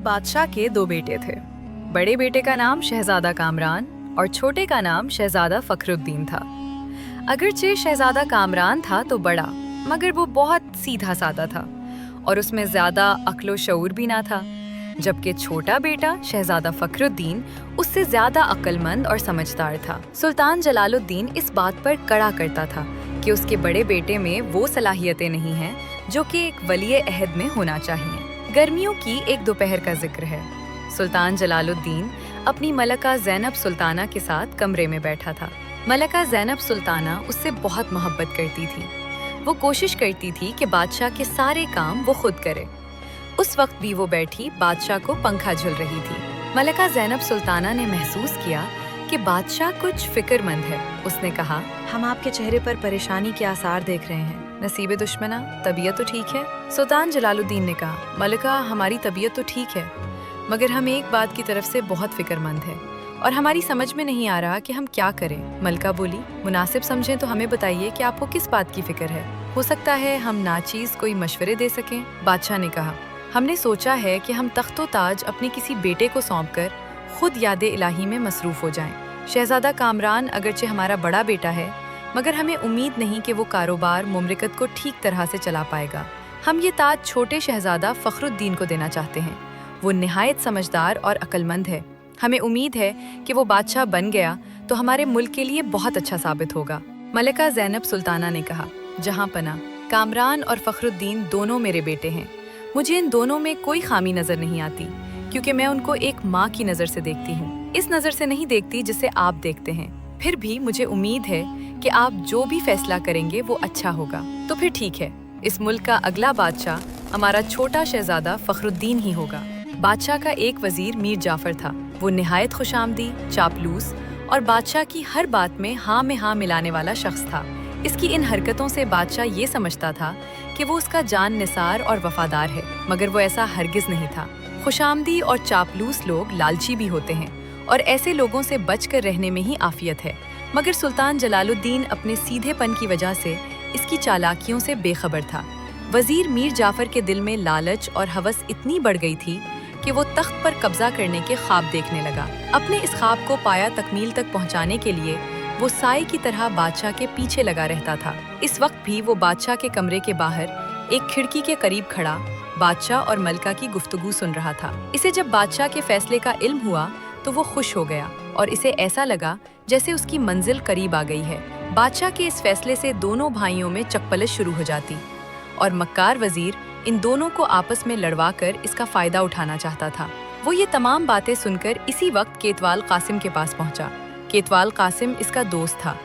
बादशाह के दो बेटे थे। बड़े बेटे का नाम शहजादा कामरान और छोटे का नाम शहजादा फखरुद्दीन था। अगरचे शहजादा कामरान था तो बड़ा, मगर वो बहुत सीधा साधा था और उसमें ज्यादा अक्ल शऊर भी ना था, जबकि छोटा बेटा शहजादा फखरुद्दीन उससे ज्यादा अक्लमंद और समझदार था। सुल्तान जलालुद्दीन इस बात पर कड़ा करता था कि उसके बड़े बेटे में वो सलाहियतें नहीं हैं जो कि एक वली अहद में होना चाहिए। गर्मियों की एक दोपहर का जिक्र है। सुल्तान जलालुद्दीन अपनी मलका ज़ैनब सुल्ताना के साथ कमरे में बैठा था। मलका ज़ैनब सुल्ताना उससे बहुत मोहब्बत करती थी। वो कोशिश करती थी कि बादशाह के सारे काम वो खुद करे। उस वक्त भी वो बैठी बादशाह को पंखा झुल रही थी। मलका ज़ैनब सुल्ताना ने महसूस किया कि बादशाह कुछ फिक्रमंद है। उसने कहा, हम आपके चेहरे पर परेशानी के आसार देख रहे हैं। नसीबे दुश्मना, तबीयत तो ठीक है? सुल्तान जलालुद्दीन ने कहा, मलका हमारी तबीयत तो ठीक है, मगर हम एक बात की तरफ से बहुत फिक्रमंद हैं और हमारी समझ में नहीं आ रहा कि हम क्या करें। मलका बोली, मुनासिब समझें तो हमें बताइए कि आपको किस बात की फिक्र है। हो सकता है हम नाचीज कोई मशवरे दे सकें। बादशाह ने कहा, हमने सोचा है कि हम तख्तो ताज अपने किसी बेटे को सौंपकर खुद याद इलाही में मसरूफ हो जाएं। शहजादा कामरान अगरचे हमारा बड़ा बेटा है, मगर हमें उम्मीद नहीं कि वो कारोबार मुमलिकत को ठीक तरह से चला पाएगा। हम ये ताज छोटे शहजादा फखरुद्दीन को देना चाहते हैं। वो निहायत समझदार और अक्लमंद है। हमें उम्मीद है कि वो बादशाह बन गया तो हमारे मुल्क के लिए बहुत अच्छा साबित होगा। मलिका ज़ैनब सुल्ताना ने कहा, जहाँ पना, कामरान और फखरुद्दीन दोनों मेरे बेटे हैं। मुझे इन दोनों में कोई खामी नजर नहीं आती, क्योंकि मैं उनको एक माँ की नज़र से देखती हूँ, इस नज़र से नहीं देखती जिसे आप देखते हैं। फिर भी मुझे उम्मीद है कि आप जो भी फैसला करेंगे वो अच्छा होगा। तो फिर ठीक है, इस मुल्क का अगला बादशाह हमारा छोटा शहजादा फखरुद्दीन ही होगा। बादशाह का एक वजीर मीर जाफर था। वो निहायत खुशामदी, चापलूस और बादशाह की हर बात में हाँ मिलाने वाला शख्स था। इसकी इन हरकतों से बादशाह ये समझता था कि वो उसका जान निसार और वफादार है, मगर वो ऐसा हरगिज नहीं था। खुशामदी और चापलूस लोग लालची भी होते हैं और ऐसे लोगों से बचकर रहने में ही आफियत है, मगर सुल्तान जलालुद्दीन अपने सीधेपन की वजह से इसकी चालाकियों से बेखबर था। वजीर मीर जाफर के दिल में लालच और हवस इतनी बढ़ गई थी कि वो तख्त पर कब्जा करने के ख्वाब देखने लगा। अपने इस ख्वाब को पाया तकमील तक पहुंचाने के लिए वो साए की तरह बादशाह के पीछे लगा रहता था। इस वक्त भी वो बादशाह के कमरे के बाहर एक खिड़की के करीब खड़ा बादशाह और मलका की गुफ्तगू सुन रहा था। इसे जब बादशाह के फैसले का इल्म हुआ तो वो खुश हो गया और इसे ऐसा लगा जैसे उसकी मंजिल करीब आ गई है। बादशाह के इस फैसले से दोनों भाइयों में चकपलिश शुरू हो जाती और मक्कार वजीर इन दोनों को आपस में लड़वा कर इसका फायदा उठाना चाहता था। वो ये तमाम बातें सुनकर इसी वक्त केतवाल कासिम के पास पहुंचा। केतवाल कासिम इसका दोस्त था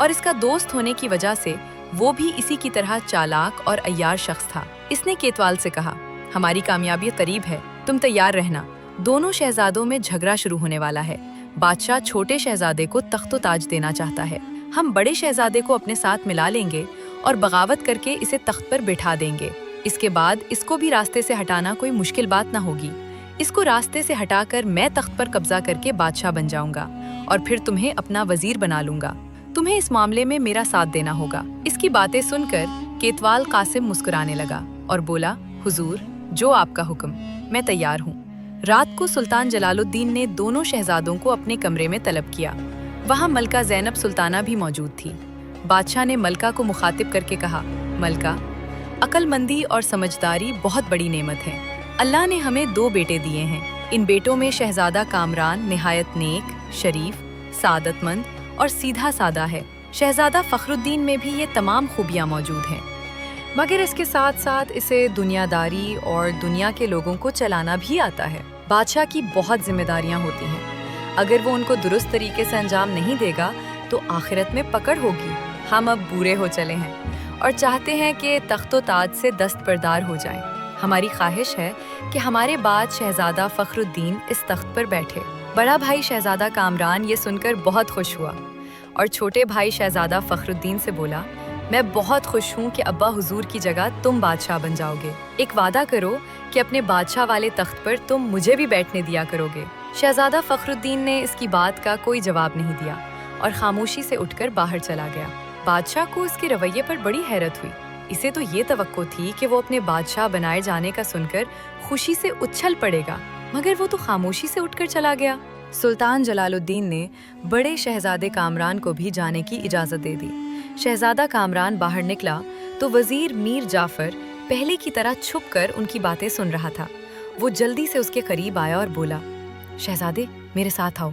और इसका दोस्त होने की वजह से वो भी इसी की तरह चालाक और अय्यार शख्स था। इसने केतवाल से कहा, हमारी कामयाबी करीब है, तुम तैयार रहना। दोनों शहजादों में झगड़ा शुरू होने वाला है। बादशाह छोटे शहजादे को तख्तो ताज देना चाहता है। हम बड़े शहजादे को अपने साथ मिला लेंगे और बगावत करके इसे तख्त पर बिठा देंगे। इसके बाद इसको भी रास्ते से हटाना कोई मुश्किल बात ना होगी। इसको रास्ते से हटाकर मैं तख्त पर कब्जा करके बादशाह बन जाऊंगा और फिर तुम्हें अपना वजीर बना लूंगा। तुम्हें इस मामले में मेरा साथ देना होगा। इसकी बातें सुनकर केतवाल कासिम मुस्कुराने लगा और बोला, हुजूर, जो आपका हुक्म, मैं तैयार हूँ। रात को सुल्तान जलालुद्दीन ने दोनों शहजादों को अपने कमरे में तलब किया। वहाँ मलका ज़ैनब सुल्ताना भी मौजूद थी। बादशाह ने मलका को मुखातिब करके कहा, मलका, अक्लमंदी और समझदारी बहुत बड़ी नेमत है। अल्लाह ने हमें दो बेटे दिए हैं। इन बेटों में शहजादा कामरान निहायत नेक, शरीफ, सादतमंद और सीधा सादा है। शहजादा फखरुद्दीन में भी ये तमाम खूबियाँ मौजूद हैं, मगर इसके साथ साथ इसे दुनियादारी और दुनिया के लोगों को चलाना भी आता है। बादशाह की बहुत जिम्मेदारियाँ होती हैं। अगर वो उनको दुरुस्त तरीके से अंजाम नहीं देगा तो आखिरत में पकड़ होगी। हम अब बूढ़े हो चले हैं और चाहते हैं कि तख्तो ताज से दस्तबरदार हो जाएं। हमारी ख्वाहिश है कि हमारे बाद शहजादा फखरुद्दीन इस तख्त पर बैठे। बड़ा भाई शहजादा कामरान ये सुनकर बहुत खुश हुआ और छोटे भाई शहजादा फखरुद्दीन से बोला, मैं बहुत खुश हूँ कि अब्बा हुजूर की जगह तुम बादशाह बन जाओगे। एक वादा करो कि अपने बादशाह वाले तख्त पर तुम मुझे भी बैठने दिया करोगे। शहजादा फखरुद्दीन ने इसकी बात का कोई जवाब नहीं दिया और खामोशी से उठकर बाहर चला गया। बादशाह को इसके रवैये पर बड़ी हैरत हुई। इसे तो ये तवक्को थी कि वो अपने बादशाह बनाए जाने का सुनकर खुशी से उछल पड़ेगा, मगर वो तो खामोशी से उठकर चला गया। सुल्तान जलालुद्दीन ने बड़े शहजादे कामरान को भी जाने की इजाज़त दे दी। शहजादा कामरान बाहर निकला तो वज़ीर मीर जाफ़र पहले की तरह छुपकर उनकी बातें सुन रहा था। वो जल्दी से उसके करीब आया और बोला, शहजादे मेरे साथ आओ,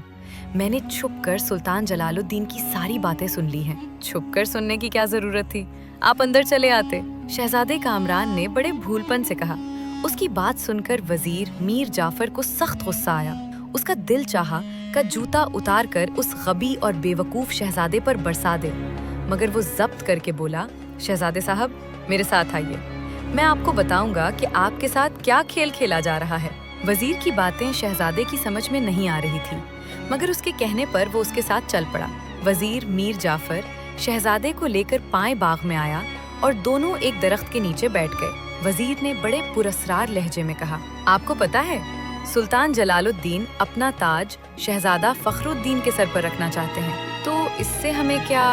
मैंने छुपकर सुल्तान जलालुद्दीन की सारी बातें सुन ली हैं। छुपकर सुनने की क्या ज़रूरत थी, आप अंदर चले आते। शहजादे कामरान ने बड़े भूलपन से कहा। उसकी बात सुनकर वज़ीर मीर जाफ़र को सख्त गुस्सा आया। उसका दिल चाहा कि जूता उतार कर उस गबी और बेवकूफ़ शहजादे पर बरसा दे, मगर वो ज़ब्त करके बोला, शहजादे साहब मेरे साथ आइए, मैं आपको बताऊंगा कि आपके साथ क्या खेल खेला जा रहा है। वज़ीर की बातें शहजादे की समझ में नहीं आ रही थी, मगर उसके कहने पर वो उसके साथ चल पड़ा। वज़ीर मीर जाफ़र शहजादे को लेकर पाएं बाग में आया और दोनों एक दरख्त के नीचे बैठ गए। वज़ीर ने बड़े पुरस्रार लहजे में कहा, आपको पता है सुल्तान जलालुद्दीन अपना ताज शहजादा फ़खरुद्दीन के सर पर रखना चाहते हैं, तो इससे हमें क्या?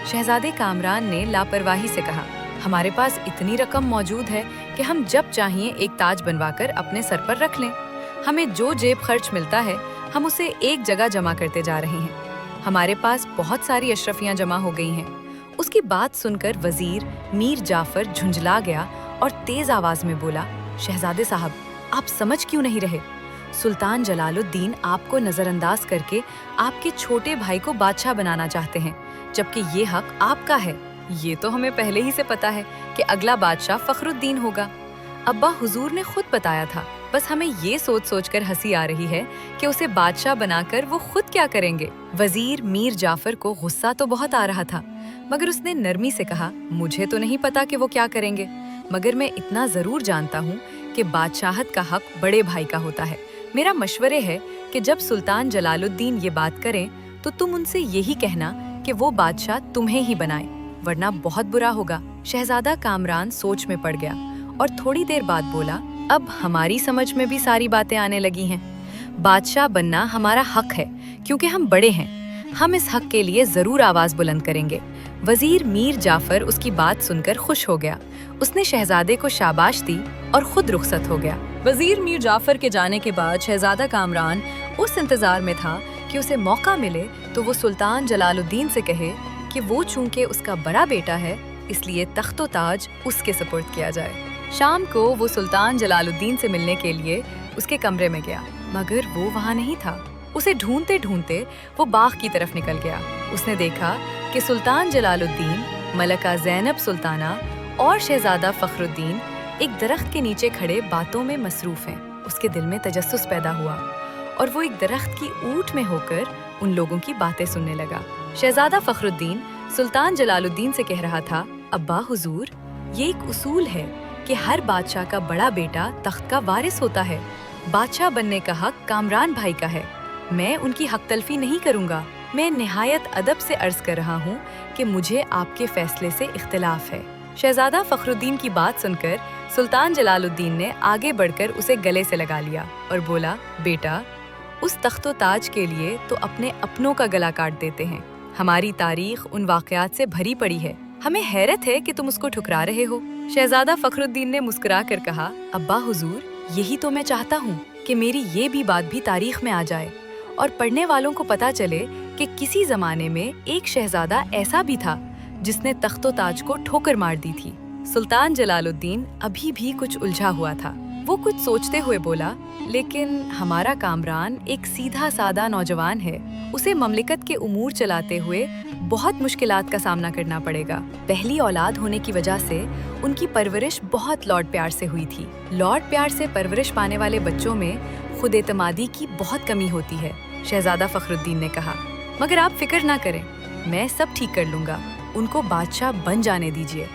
शहजादे कामरान ने लापरवाही से कहा, हमारे पास इतनी रकम मौजूद है कि हम जब चाहिए एक ताज बनवाकर अपने सर पर रख लें। हमें जो जेब खर्च मिलता है हम उसे एक जगह जमा करते जा रहे हैं। हमारे पास बहुत सारी अशरफियां जमा हो गई हैं। उसकी बात सुनकर वज़ीर मीर जाफ़र झुंझला गया और तेज आवाज में बोला, शहजादे साहब आप समझ क्यों नहीं रहे? सुल्तान जलालुद्दीन आपको नजरअंदाज करके आपके छोटे भाई को बादशाह बनाना चाहते हैं, जबकि ये हक आपका है। ये तो हमें पहले ही से पता है कि अगला बादशाह फ़खरुद्दीन होगा। अब्बा हुजूर ने खुद बताया था, बस हमें ये सोच सोच कर हंसी आ रही है कि उसे बादशाह बनाकर वो खुद क्या करेंगे। वज़ीर मीर जाफ़र को गुस्सा तो बहुत आ रहा था, मगर उसने नरमी से कहा, मुझे तो नहीं पता कि वो क्या करेंगे, मगर मैं इतना ज़रूर जानता हूँ कि बादशाहत का हक बड़े भाई का होता है। मेरा मशवरे है कि जब सुल्तान जलालुद्दीन ये बात करें तो तुम उनसे यही कहना कि वो बादशाह तुम्हें ही बनाए, वरना बहुत बुरा होगा। शहजादा कामरान सोच में पड़ गया और थोड़ी देर बाद बोला, अब हमारी समझ में भी सारी बातें आने लगी हैं। बादशाह बनना हमारा हक है क्योंकि हम बड़े हैं, हम इस हक के लिए जरूर आवाज बुलंद करेंगे। वज़ीर मीर जाफ़र उसकी बात सुनकर खुश हो गया। उसने शहजादे को शाबाश दी और खुद रुखसत हो गया। वज़ीर मीर जाफ़र के जाने के बाद शहजादा कामरान उस इंतजार में था कि उसे मौका मिले तो वो सुल्तान जलालुद्दीन से कहे कि वो चूंकि उसका बड़ा बेटा है इसलिए तख्तो ताज उसके सुपुर्द किया जाए। शाम को वो सुल्तान जलालुद्दीन से मिलने के लिए उसके कमरे में गया, मगर वो वहाँ नहीं था। उसे ढूंढते ढूंढते वो बाग की तरफ निकल गया। उसने देखा कि सुल्तान जलालुद्दीन, मलका ज़ैनब सुल्ताना और शहजादा फ़खरुद्दीन एक दरख्त के नीचे खड़े बातों में मसरूफ़ हैं। उसके दिल में तजस्सुस पैदा हुआ और वो एक दरख्त की ऊंट में होकर उन लोगों की बातें सुनने लगा। शहजादा फ़खरुद्दीन सुल्तान जलालुद्दीन से कह रहा था, अब्बा हुजूर, ये एक उसूल है कि हर बादशाह का बड़ा बेटा तख्त का वारिस होता है। बादशाह बनने का हक कामरान भाई का है। मैं उनकी हक तलफी नहीं करूँगा। मैं निहायत अदब से अर्ज कर रहा हूँ कि मुझे आपके फैसले से इख्तिलाफ है। शहजादा फ़खरुद्दीन की बात सुनकर सुल्तान जलालुद्दीन ने आगे बढ़कर उसे गले से लगा लिया और बोला, बेटा, उस तख्तो ताज के लिए तो अपने अपनों का गला काट देते हैं। हमारी तारीख उन वाक़यात से भरी पड़ी है। हमें हैरत है कि तुम उसको ठुकरा रहे हो। शहजादा फ़खरुद्दीन ने मुस्कुरा कर कहा, अब्बा हुजूर, यही तो मैं चाहता हूँ कि मेरी ये भी बात भी तारीख में आ जाए और पढ़ने वालों को पता चले कि किसी ज़माने में एक शहजादा ऐसा भी था जिसने तख्तो ताज को ठोकर मार दी थी। सुल्तान जलालुद्दीन अभी भी कुछ उलझा हुआ था। वो कुछ सोचते हुए बोला, लेकिन हमारा कामरान एक सीधा सादा नौजवान है। उसे ममलिकत के उमूर चलाते हुए बहुत मुश्किलात का सामना करना पड़ेगा। पहली औलाद होने की वजह से उनकी परवरिश बहुत लौट प्यार से हुई थी। लौट प्यार से परवरिश पाने वाले बच्चों में खुद एतमादी की बहुत कमी होती है। शहजादा फ़खरुद्दीन ने कहा, मगर आप फिक्र ना करें, मैं सब ठीक कर लूँगा। उनको बादशाह बन जाने दीजिए,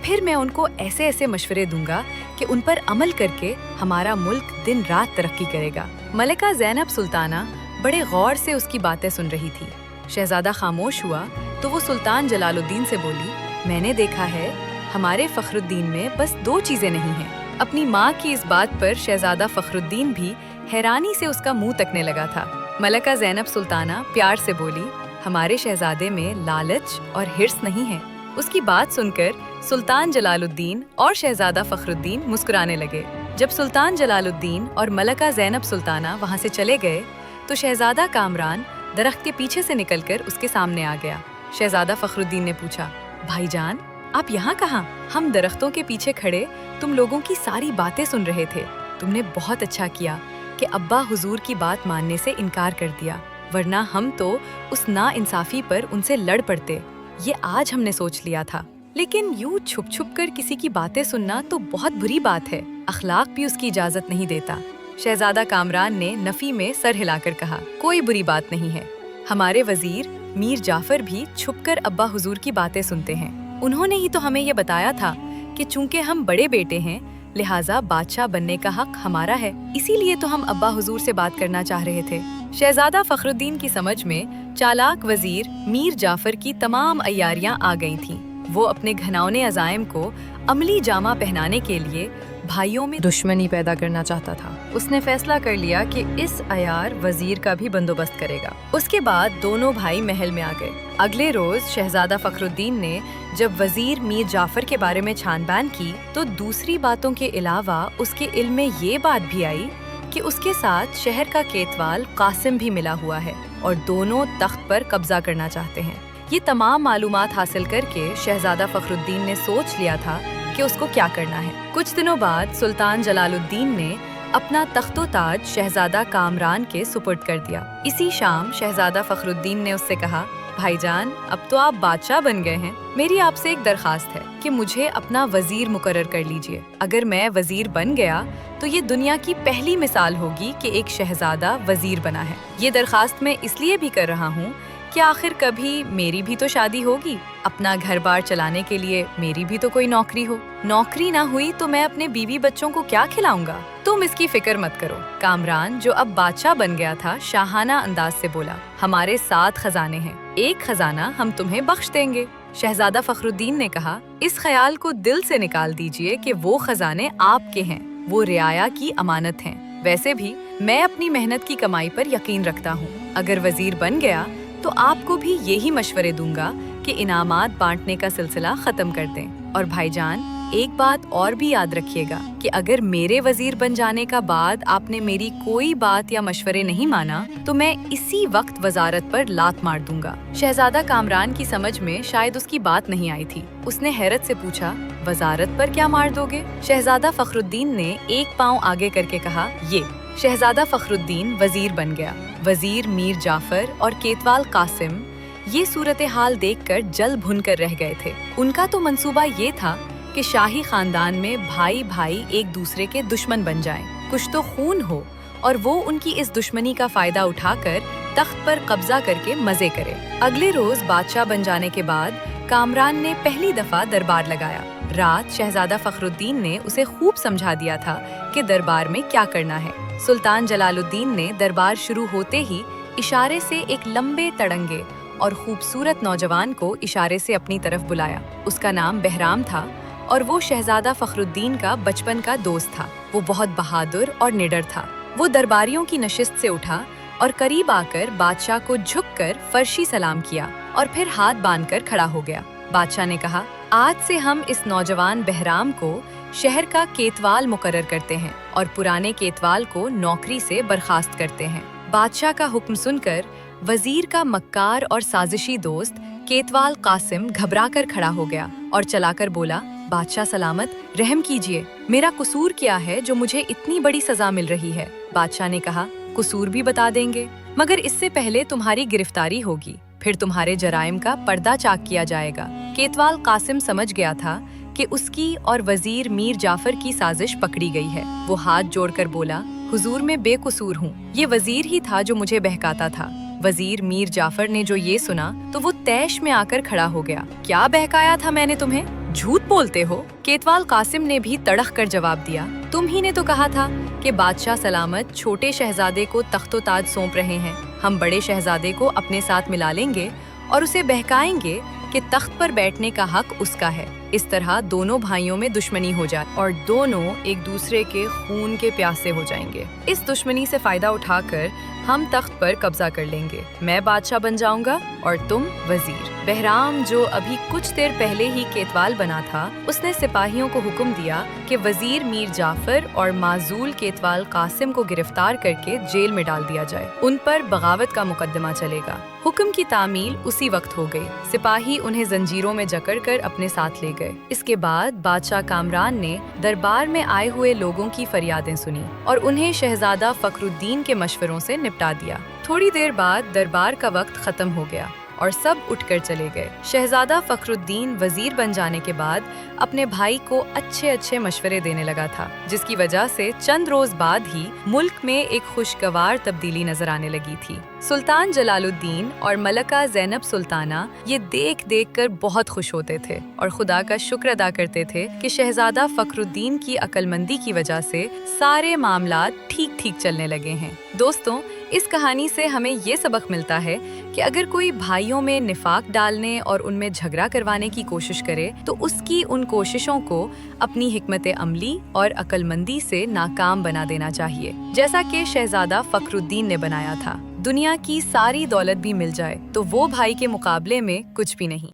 फिर मैं उनको ऐसे ऐसे मशवरे दूंगा कि उन पर अमल करके हमारा मुल्क दिन रात तरक्की करेगा। मलिका ज़ैनब सुल्ताना बड़े गौर से उसकी बातें सुन रही थी। शहजादा खामोश हुआ तो वो सुल्तान जलालुद्दीन से बोली, मैंने देखा है हमारे फ़खरुद्दीन में बस दो चीज़ें नहीं हैं। अपनी माँ की इस बात पर शहजादा फ़खरुद्दीन भी हैरानी से उसका मुंह तकने लगा था। मलिका ज़ैनब सुल्ताना प्यार से बोली, हमारे शहजादे में लालच और हिर्स नहीं है। उसकी बात सुनकर सुल्तान जलालुद्दीन और शहजादा फ़खरुद्दीन मुस्कुराने लगे। जब सुल्तान जलालुद्दीन और मलका ज़ैनब सुल्ताना वहाँ से चले गए तो शहजादा कामरान दरख्त के पीछे से निकलकर उसके सामने आ गया। शहजादा फखरुद्दीन ने पूछा, भाईजान आप यहाँ कहाँ? हम दरख्तों के पीछे खड़े तुम लोगों की सारी बातें सुन रहे थे। तुमने बहुत अच्छा किया कि अब्बा हुजूर की बात मानने से इनकार कर दिया, वरना हम तो उस नाइंसाफी पर उनसे लड़ पड़ते। ये आज हमने सोच लिया था, लेकिन यूं छुप छुप कर किसी की बातें सुनना तो बहुत बुरी बात है। अखलाक भी उसकी इजाजत नहीं देता। शहजादा कामरान ने नफी में सर हिलाकर कहा, कोई बुरी बात नहीं है। हमारे वजीर मीर जाफर भी छुपकर अब्बा हुजूर की बातें सुनते हैं। उन्होंने ही तो हमें ये बताया था कि चूंकि हम बड़े बेटे हैं लिहाजा बादशाह बनने का हक हमारा है, इसीलिए तो हम अब्बा हुजूर से बात करना चाह रहे थे। शहजादा फखरुद्दीन की समझ में चालाक वजीर मीर जाफर की तमाम अय्यारियां आ गई थीं। वो अपने घनौने अज़ाइम को अमली जामा पहनाने के लिए भाइयों में दुश्मनी पैदा करना चाहता था। उसने फैसला कर लिया कि इस अयार वजीर का भी बंदोबस्त करेगा। उसके बाद दोनों भाई महल में आ गए। अगले रोज शहजादा फखरुद्दीन ने जब वजीर मीर जाफर के बारे में छानबीन की तो दूसरी बातों के अलावा उसके इल्म में ये बात भी आई कि उसके साथ शहर का केतवाल कासिम भी मिला हुआ है और दोनों तख्त पर कब्जा करना चाहते हैं। ये तमाम मालूमात हासिल करके शहजादा फखरुद्दीन ने सोच लिया था कि उसको क्या करना है। कुछ दिनों बाद सुल्तान जलालुद्दीन ने अपना तख्तो ताज शहजादा कामरान के सुपुर्द कर दिया। इसी शाम शहजादा फखरुद्दीन ने उससे कहा, भाईजान अब तो आप बादशाह बन गए हैं, मेरी आपसे एक दरखास्त है कि मुझे अपना वजीर मुकर्रर कर लीजिए। अगर मैं वजीर बन गया तो ये दुनिया की पहली मिसाल होगी कि एक शहजादा वजीर बना है। ये दरखास्त मैं इसलिए भी कर रहा हूँ कि आखिर कभी मेरी भी तो शादी होगी, अपना घर बार चलाने के लिए मेरी भी तो कोई नौकरी हो। नौकरी ना हुई तो मैं अपने बीवी बच्चों को क्या खिलाऊंगा? तुम इसकी फिक्र मत करो। कामरान जो अब बादशाह बन गया था शाहाना अंदाज से बोला, हमारे 7 खजाने हैं, एक खजाना हम तुम्हें बख्श देंगे। शहजादा फखरुद्दीन ने कहा, इस ख्याल को दिल से निकाल दीजिए कि वो खजाने आपके हैं, वो रियाया की अमानत हैं। वैसे भी मैं अपनी मेहनत की कमाई पर यकीन रखता हूँ। अगर वजीर बन गया तो आपको भी यही मशवरे दूंगा कि इनामात बांटने का सिलसिला खत्म कर दें। और भाईजान एक बात और भी याद रखिएगा कि अगर मेरे वजीर बन जाने का बाद आपने मेरी कोई बात या मशवरे नहीं माना तो मैं इसी वक्त वजारत पर लात मार दूंगा। शहजादा कामरान की समझ में शायद उसकी बात नहीं आई थी। उसने हैरत से पूछा, वजारत पर क्या मार दोगे? शहजादा फखरुद्दीन ने एक पाँव आगे करके कहा, ये। शहजादा फखरुद्दीन वजीर बन गया। वजीर मीर जाफर और केतवाल कासिम ये सूरत हाल देखकर जल भुन कर रह गए थे। उनका तो मंसूबा ये था कि शाही खानदान में भाई भाई एक दूसरे के दुश्मन बन जाएं, कुछ तो खून हो और वो उनकी इस दुश्मनी का फायदा उठाकर तख्त पर कब्जा करके मजे करे। अगले रोज बादशाह बन जाने के बाद कामरान ने पहली दफा दरबार लगाया। रात शहजादा फखरुद्दीन ने उसे खूब समझा दिया था कि दरबार में क्या करना है। सुल्तान जलालुद्दीन ने दरबार शुरू होते ही इशारे से एक लंबे तड़ंगे और खूबसूरत नौजवान को इशारे से अपनी तरफ बुलाया। उसका नाम बहराम था और वो शहजादा फखरुद्दीन का बचपन का दोस्त था। वो बहुत बहादुर और निडर था। वो दरबारियों की नशिस्त से उठा और करीब आकर बादशाह को झुककर फर्शी सलाम किया और फिर हाथ बांधकर खड़ा हो गया। बादशाह ने कहा, आज से हम इस नौजवान बहराम को शहर का केतवाल मुकर्रर करते हैं और पुराने केतवाल को नौकरी से बर्खास्त करते हैं। बादशाह का हुक्म सुनकर वजीर का मक्कार और साजिशी दोस्त केतवाल कासिम घबरा कर खड़ा हो गया और चलाकर बोला, बादशाह सलामत, रहम कीजिए, मेरा कसूर क्या है जो मुझे इतनी बड़ी सजा मिल रही है? बादशाह ने कहा, कसूर भी बता देंगे, मगर इससे पहले तुम्हारी गिरफ्तारी होगी, फिर तुम्हारे जराइम का पर्दा चाक किया जाएगा। केतवाल कासिम समझ गया था कि उसकी और वजीर मीर जाफर की साजिश पकड़ी गई है। वो हाथ जोड़कर बोला, हुजूर मैं बेकसूर हूँ, ये वजीर ही था जो मुझे बहकाता था। वजीर मीर जाफर ने जो ये सुना तो वो तैश में आकर खड़ा हो गया। क्या बहकाया था मैंने तुम्हें? झूठ बोलते हो। केतवाल कासिम ने भी तड़क कर जवाब दिया, तुम ही ने तो कहा था कि बादशाह सलामत छोटे शहजादे को तख्तो ताज सौंप रहे हैं। हम बड़े शहजादे को अपने साथ मिला लेंगे और उसे बहकाएंगे कि तख्त पर बैठने का हक उसका है। इस तरह दोनों भाइयों में दुश्मनी हो जाए और दोनों एक दूसरे के खून के प्यासे हो जाएंगे। इस दुश्मनी से फायदा उठाकर हम तख्त पर कब्जा कर लेंगे। मैं बादशाह बन जाऊंगा और तुम वजीर। बहराम, जो अभी कुछ देर पहले ही केतवाल बना था, उसने सिपाहियों को हुक्म दिया कि वजीर मीर जाफर और माजूल केतवाल कासिम को गिरफ्तार करके जेल में डाल दिया जाए। उन पर बगावत का मुकदमा चलेगा। हुक्म की तामील उसी वक्त हो गई। सिपाही उन्हें जंजीरों में जकड़ कर अपने साथ ले गए। इसके बाद बादशाह कामरान ने दरबार में आए हुए लोगों की फरियादें सुनी और उन्हें शहजादा फखरुद्दीन के मशवरों से निपटा दिया। थोड़ी देर बाद दरबार का वक्त खत्म हो गया और सब उठकर चले गए। शहजादा फखरुद्दीन वजीर बन जाने के बाद अपने भाई को अच्छे अच्छे मशवरे देने लगा था, जिसकी वजह से चंद रोज बाद ही मुल्क में एक खुशगवार तब्दीली नजर आने लगी थी। सुल्तान जलालुद्दीन और मलका ज़ैनब सुल्ताना ये देख देख कर बहुत खुश होते थे और खुदा का शुक्र अदा करते थे कि शहजादा फखरुद्दीन की अक्लमंदी की वजह से सारे मामलात ठीक ठीक चलने लगे हैं। दोस्तों, इस कहानी से हमें ये सबक मिलता है कि अगर कोई भाइयों में निफाक डालने और उनमें झगड़ा करवाने की कोशिश करे तो उसकी उन कोशिशों को अपनी हिकमत अमली और अक्लमंदी से नाकाम बना देना चाहिए, जैसा कि शहजादा फखरुद्दीन ने बनाया था। दुनिया की सारी दौलत भी मिल जाए तो वो भाई के मुकाबले में कुछ भी नहीं।